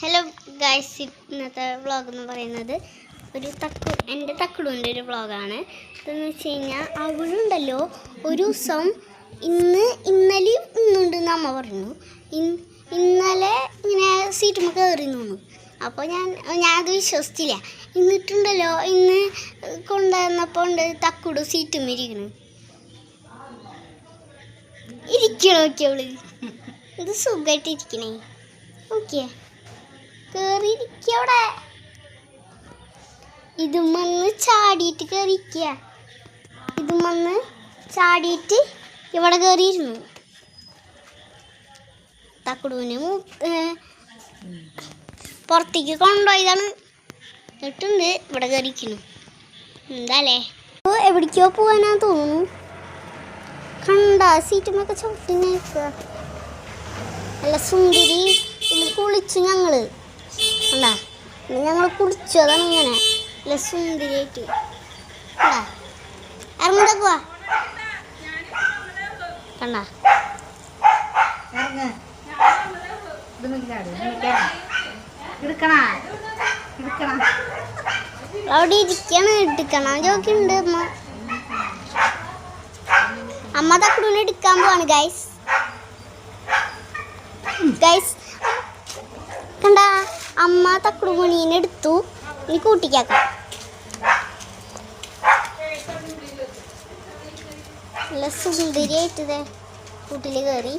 Hello guys, ഇന്നത്തെ vlog എന്ന് പറയുന്നത് എൻ്റെ തക്കുടുവിൻ്റെ ഒരു വ്ളോഗാണ്. ഇതെന്ന് വെച്ച് കഴിഞ്ഞാൽ അവളുണ്ടല്ലോ ഒരു ദിവസം ഇന്നലെയും ഇന്നുണ്ടെന്ന് അമ്മ പറഞ്ഞു. ഇന്നലെ ഇങ്ങനെ സീറ്റുമ്മ കയറി നിന്നു. അപ്പോൾ ഞാനത് വിശ്വസിച്ചില്ല. എന്നിട്ടുണ്ടല്ലോ ഇന്ന് കൊണ്ടുവന്നപ്പോൾ ഉണ്ട് തക്കുടു സീറ്റുമ്മ ഇരിക്കണോക്കിയവള് ഇത് സുഖമായിട്ടിരിക്കണേ. ഓക്കെ കേറിയിരിക്കവിടെ. ഇതുമന്ന് ചാടിയിട്ട് കയറിയിരിക്കുക. ഇതുമന്ന് ചാടിയിട്ട് ഇവിടെ കയറിയിരുന്നു. തക്കുടുവിന് പുറത്തേക്ക് കൊണ്ടുപോയതാണ്. എന്നിട്ടുണ്ട് ഇവിടെ കയറിയിരിക്കുന്നു. എന്താല്ലേ എവിടേക്കോ പോകാനാ തോന്നുന്നു. കണ്ട സീറ്റുമൊക്കെ ചവിട്ടി നിൽക്കുക. നല്ല സുന്ദരി. ഇത് കുളിച്ചു ഞങ്ങള്. കണ്ടാ ഞങ്ങൾ കുളിച്ചു. അതാണ് ഇങ്ങനെ നല്ല സുന്ദരിയായിട്ട്. ഇറങ്ങുവാ കണ്ട അവിടെ ഇരിക്കണം. എടുക്കണം ചോദിക്കുന്നുണ്ട് അമ്മ. അമ്മ തക്കുടൂനെ എടുക്കാൻ പോവാണ് ഗൈസ്. കണ്ട അമ്മ തക്കുടുമണീനെ എടുത്തു. ഇനി കൂട്ടിക്കാക്കാം. നല്ല സുന്ദരിയായിട്ട് കൂട്ടിൽ കയറി.